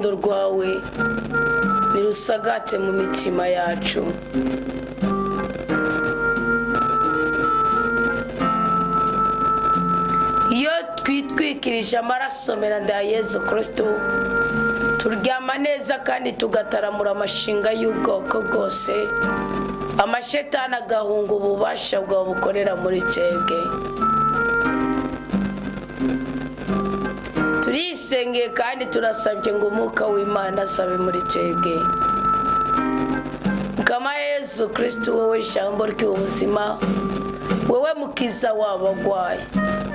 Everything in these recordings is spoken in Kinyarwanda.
urukundo rwawe nirusagate mu mitima yacu. Iyo twitwikirije amaraso meranda ya Yesu Kristo, turyama neza kandi tugataramura amashinga y'ubwoko bwose, amashetani agahunga ububasha bwawe bukorera muri twebwe. Turisengeye kandi turasabye ngo umwuka w'Imana asabe muri twebwe. Kama Yesu Kristo, wowe ijambo ry'ubuzima, wowe mukiza w'abagwayi,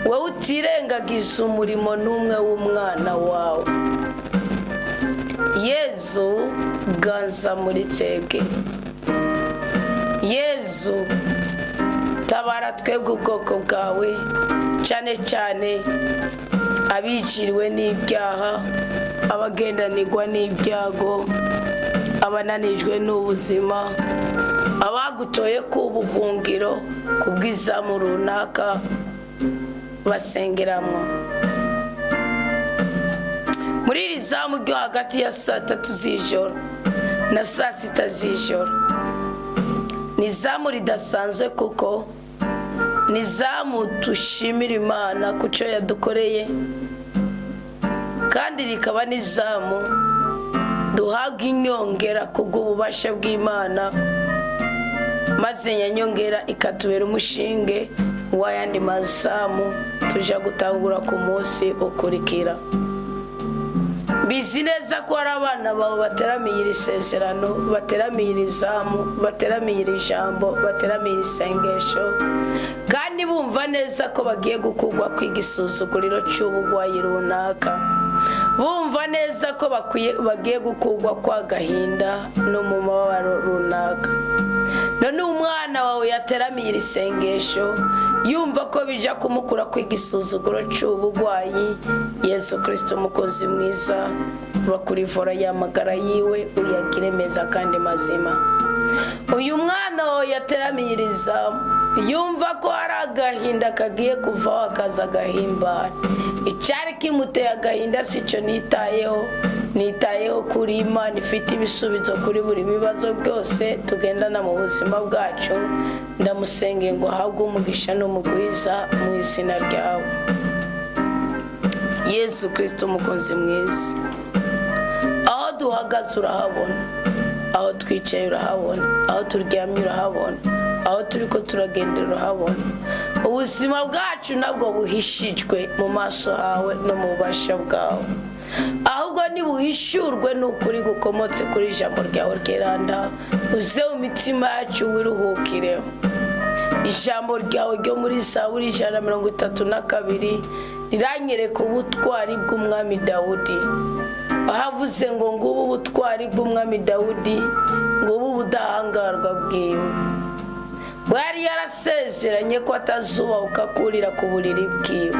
wowe utirengagiza umurimo n'umwe w'umwana wawe. Yesu, ganza muri twebwe. Yesu, tabara twebwe ubwoko bwawe, cyane cyane abiciriwe n'ibyaha, abagendanirwa n'ibyago, abananijwe n'ubuzima, abagutoye ku buhungiro kubw'izamu runaka basengeramo. Muri iri zamu ryo hagati ya saa 3 z'ijoro na saa 6 z'ijoro, ni zamu ridasanzwe kuko ni zamu dushimira Imana ku cyo yadukoreye, kandi rikaba ni zamu duhabwa inyongera kubw'ububasha bw'Imana, maze nyanyongera ikatubera umushinge w'ayandi mazamu tuja gutangura ku munsi ukurikira. Bizi neza ko ari abana bawe bateramiye iri sezerano, bateramiye iri zamu, bateramiye iri jambo, bateramiye iri sengesho, kandi bumva neza ko bagiye gukurwa kw'igisuzuguriro cy'ubugwayi runaka, bumva neza ko bagiye gukurwa kwa gahinda no mu mababaro runaka. None umwana wawe yateramiye iri sengesho, yumva ko bija kumukura kw'igisuzuguro cy'ubugwayi, Yesu Kristo mukozi mwiza, bakurivora y'amagara yiwe uyagire meza kandi mazima. Uyu mwana wawe yateramiye iri zamu, yumva ko ari agahinda kagiye kuvaho akaza agahimbara. Icyari kimuteye agahinda sico nitayeho kuri Imana ifite ibisubizo kuri buri bibazo byose tugendana mu buzima bwacu. Ndamusengeye ngo ahabwe umugisha n'umugwiza mu izina ryawe. Yesu Kristo mukozi mwiza, aho duhagaze urahabona, aho twicaye urahabona, aho turyamye urahabona, aho turiko turagendera urahabona. Ubuzima bwacu nabwo buhishijwe mu maso hawe no mu bubasha bwawe, ahubwo nibuhishurwe n'ukuri gukomotse kuri ijambo ryawe ryeranda, uze mu mitima yacu wiruhukire. Ijambo ryawe ryo muri Zaburi 132 riranyereka ubutwari bw'umwami Dawudi, ahavuze ngo ngubu ubutwari bw'umwami Dawudi, ngubu ubudahangarwa bwiwe. Bwari yarasezeranye ko atazubahuka kurira ku buriri bwiwe,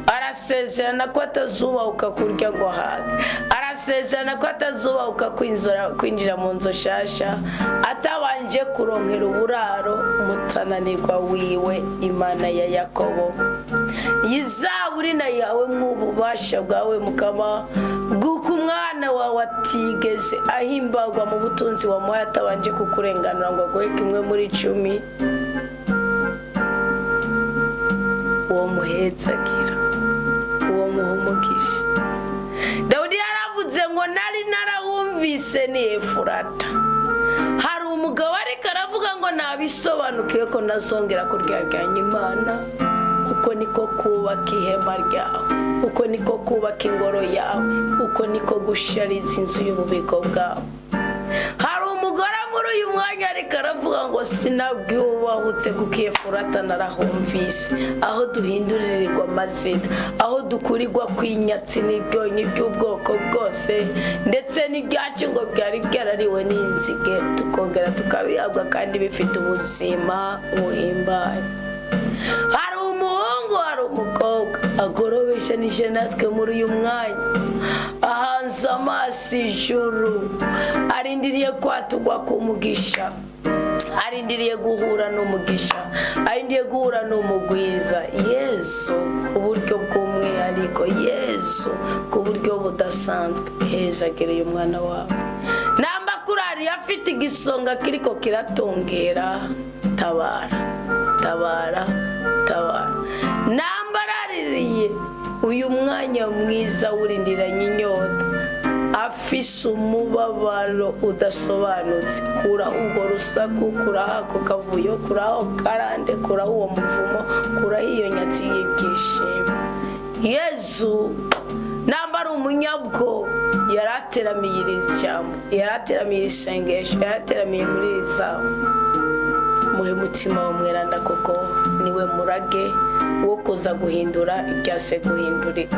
arasezerana ko atazubahuka kurya ngo ahage, arasezerana ko atazubahuka kwinjira mu nzu shasha atabanje kuronkera uburaro umutananirwa wiwe, Imana ya Yakobo. Iyi Zaburi nayihawe mw'ububasha bwawe Mukama, bw'uko umwana wawe atigeze ahimbagwa mu butunzi wamuhaye atabanje kukurenganura ngo aguhe kimwe muri 10. Uwo muhetsagira, uwo muhumugisha. Dawudi yaravuze ngo nari narahumvise ni Efurata. Hari umugabo ariko aravuga ngo nabisobanukiwe ko nazongera kuryaryanya Imana. Uko niko kubaka ihema ryawe, uko niko kubaka ingoro yawe, uko niko gushariza inzu y'ububiko bwawe. Hari umugore muri uyu mwanya ariko aravuga ngo sinabwubahutse kuko Efurata narahumvise. Aho duhinduririrwa amazina, aho dukurirwa kwinyatsi n'ibyonyi by'ubwoko bwose, ndetse n'ibyacu ngo byari byarariwe n'inzige, tukongera tukabihabwa kandi bifite ubuzima buhimbaye. Hari umuhungu, hari umukobwa agorobeshanije natwe muri uyu mwanya, ahanze amaso ijuru, arindiriye kwatugwa ku mugisha, arindiriye guhura n'umugisha, arindiriye guhura n'umugwiza. Yesu uburyo bw'umwihariko, Yesu Yesu ku buryo budasanzwe. Hezagereye umwana wawe. Namba kurari afite igisonga kiriko kiratongera, tabara, tabara, tabara. Namba araririye uyu mwanya mwiza urindiranye inyota, afise umubabaro udasobanutse, kuraho urwo rusaku, kuraho ako kavuyo, kuraho karande, kuraho uwo muvumo, kuraho iyo nyatsi y'ibyishimo. Yesu namba ari umunyabwo yarateramiye iri jambo, yarateramiye iri sengesho, yarateramiye muri iri zamu. Muhe mutima w'umweranda koko niwe murage wo kuza guhindura ibyase guhinduka.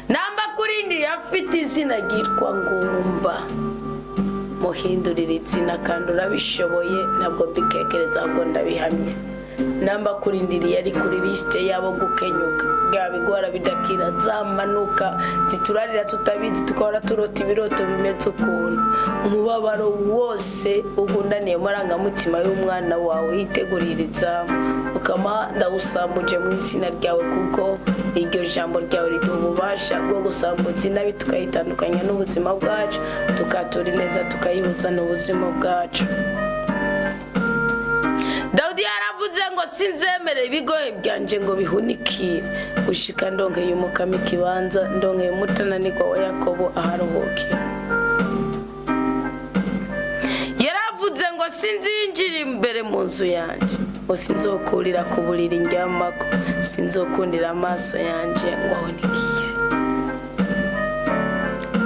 Namba kurindira afite izina ryitwa Ngumba, muhindurire izina kandi urabishoboye, ntabwo mbikekereza ahubwo ndabihamya. Namba kurindiriye ari kuri liste yabo gukenyuka, bwabigora bidakira, zamanuka ziturarira tutabizi, tukahora turota ibiroto bimeze ukuntu. Umubabaro wose ugundaniye marangamutima y'umwana wawe yiteguririza, ukama ndawusambuje mu izina ryawe, kuko iryo jambo ryawe riduha ububasha bwo gusambuza inabi tukayitandukanya n'ubuzima bwacu, tukatura neza tukayihuza n'ubuzima bwacu. Dawidi yaravuze ngo sinzemere ibigoye byanje ngo bihunikire, gushika ndongeye umukama ikibanza, ndongeye umutananirwa wa Yakobo aharuhukira. Yaravuze ngo sinzinjira imbere mu nzu yanje, ngo sinzokurira ku buriri ndyamako, sinzokundira amaso yanje ngo ahunikire.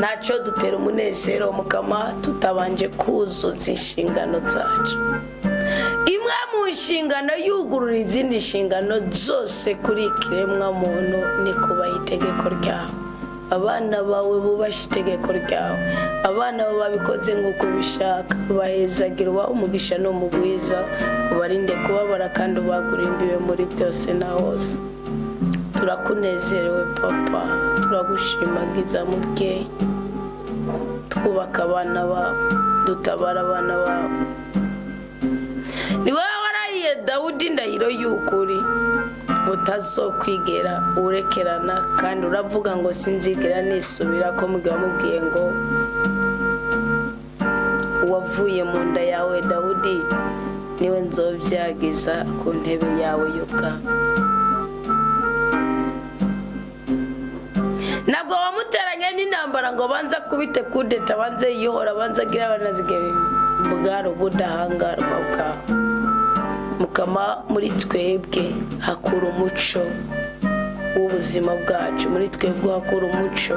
Naco dutera umunezero mukama tutabanje kuzuza inshingano zacu. Imwe mu nshingano yugurura izindi nshingano zose kuri ikiremwa muntu ni kubaha itegeko ryawe. Abana bawe bubashe itegeko ryawe, abana bawe babikoze nk'uko ubishaka, bahezagira ubaha umugisha n'umugwiza, ubarinde kubabara kandi ubagure imbibe muri byose na hose. Turakunezerewe papa, turagushimagiza mubyeyi, twubaka abana bawe, dutabara abana bawe. Ni wowe warahiye Dawudi ndahiro y'ukuri utazokwigera urekerana, kandi uravuga ngo sinzigera nisubira ko mugihe wamubwiye ngo wavuye mu nda yawe Dawudi niwe nzobyagiza ku ntebe yawe y'ubwami. Ntabwo wamuteranye n'intambara ngo banza kubite kudeta, banze yihora, banza agira abanazigere bwaro budahangarwa bwawe. Mukama muri twebwe hakura umuco w'ubuzima bwacu, muri twebwe hakura umuco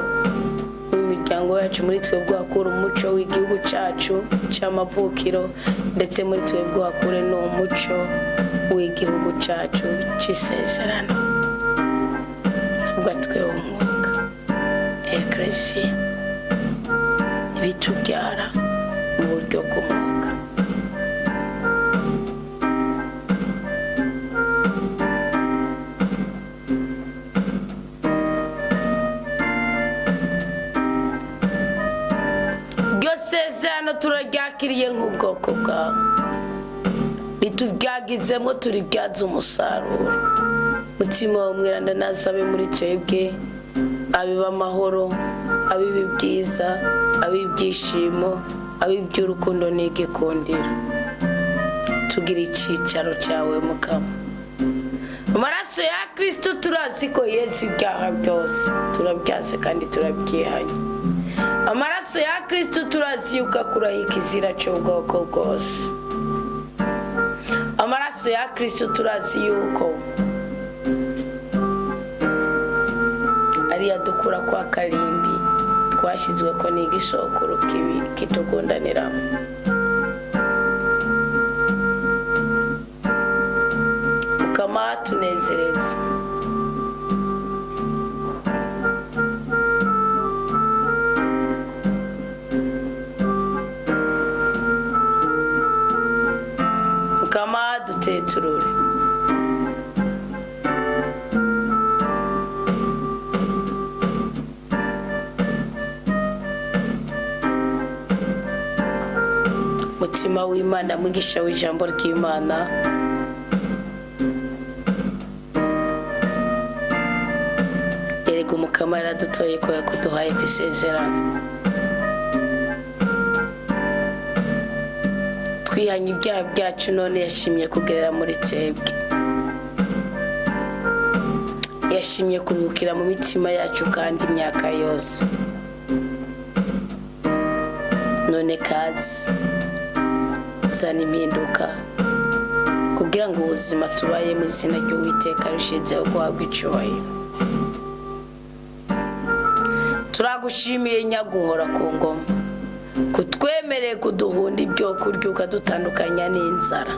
w'imiryango yacu, muri twebwe hakura umuco w'igihugu cyacu cy'amavukiro, ndetse muri twebwe hakure n'umuco w'igihugu cyacu cy'isezerano. Ubwo twewe umwuka Ecclesia bitubyara mu buryo bw'umwuka. Sezerano turaryakiriye nk'ubwoko bwawe, ritubyagizemo turibyaza umusaruro. Mutima w'umwiranda nasabe muri twebwe abiba amahoro, abiba ibyiza, abiba ibyishimo, abiba iby'urukundo n'igikundiro. Tugira icyicaro cyawe mukama. Amaraso ya Kristo turazi ko Yesu ibyaha byose turabyaze kandi turabyihanye. Amaraso ya Kristo turazi yuko akuraho ikizira cy'ubwoko bwose. Amaraso ya Kristo turazi yuko ari yadukura kwa karimbi twashizwe ko ni igishokoro kibi kitugundaniramo. Mukama tunezereze. Mukama duteturure. Mutima w'Imana, mwigisha w'ijambo ry'Imana, yego Mukama yaradutoye ko yakuduhaye ku isezerano. Twihanye ibyaha byacu none yashimye kugerera muri twebwe. Yashimye kuruhukira mu mitima yacu kandi imyaka yose. None kazi zana impinduka kugira ngo ubuzima tubaye mu izina ry'Uwiteka rushizeho guhabwa icyubahiro. Turagushimiye nyaguhora ku ngoma kutwemereye kuduhunda ibyo kurya ukadutandukanya n'inzara.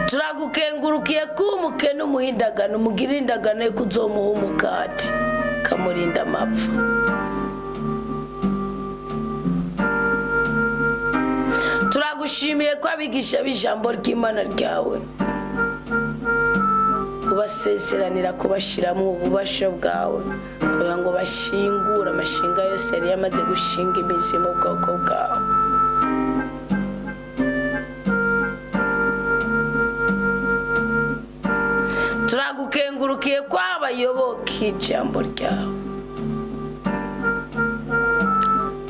Turagukengurukiye ko umukene umuhindagano umugira indagano yo kuzomuha umukati kamurinda amapfa. Turagushimiye ko abigisha b'ijambo ry'Imana ryawe ubasezeranira kubashiramo ububasha bwawe kugira ngo bashingure amashinga yose yari yamaze gushinga imizi mu bwoko bwawe. Turagukengurukiye ko abayoboka ijambo ryawe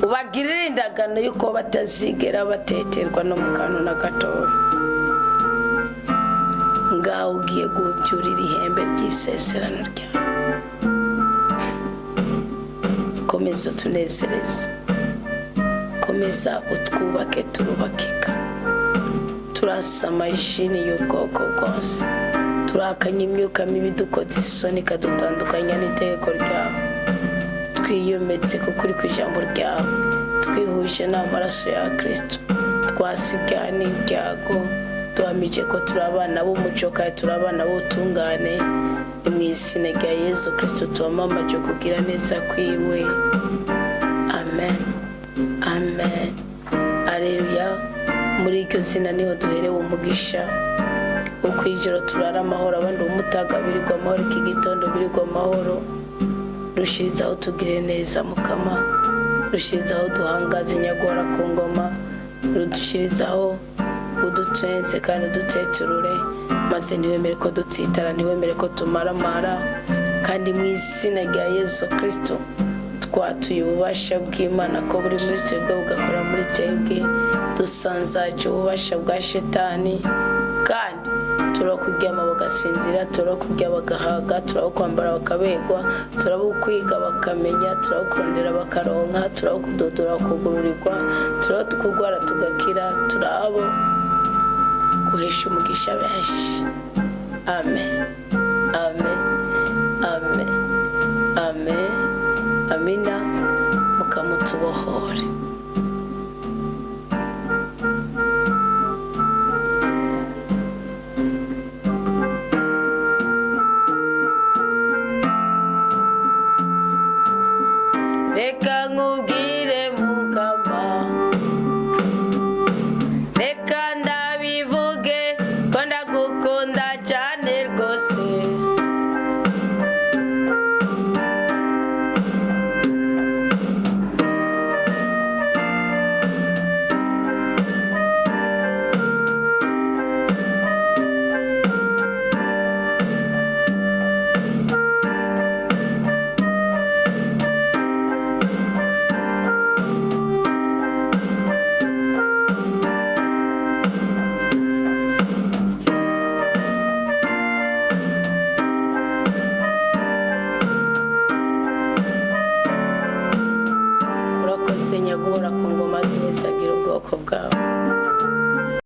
ubagirira indagano yuko batazigera bateterwa no mu kantu na gatoya. Ngaho ugiye gubyurira ihembe ry'isezerano ryawe. Komeza utunezereze, komeza utwubake turubakika. Turasama ishini y'ubwoko bwose, turakanya imyuka mibi dukoze isoni ikadutandukanya n'itegeko ryawe. Twiyometse kuko uri ku ijambo ryawe, twihuje n'amaraso ya Kristo, twasigaye n'ibyago. Duhamije ko turi abana b'umuco kandi turi abana b'ubutungane. Ni mu izina rya Yesu Kristo tubamamaje kugira neza kwiwe. Amen, amen, aleluya. Muri iryo zina niho duherewe umugisha wo kwijoro turara amahoro, abandi umutaga birirwa amahoro, iki gitondo birirwa amahoro. Rushirizaho tugire neza Mukama, rushirizaho duhangaze nyaguhora ku ngoma, rudushirizaho udutenze kandi uduteturure, maze ntiwemere ko dutsitara, ntiwemere ko tumaramara. Kandi mu izina rya Yesu Kristo twatuye ububasha bw'Imana ko buri muri twebwe bugakora muri twebwe. Dusanzaje ububasha bwa shetani kandi turakuryama bagasinzira, turakurya bagahaga, turakwambara bakabegwa, turabukwiga bakamenya, turakurondera bakaronka, turakudodora kugururirwa, turakugwara tugakira, turabo guhesha umugisha benshi. Amen, amen, amen, amen, amina. Mukamutubohore. Reka nkubwire Mukama, reka ndabivuge ko ndagukunda cyane rwose. Urakoze nyaguhora ku ngoma, duhezagira ubwoko bwawe.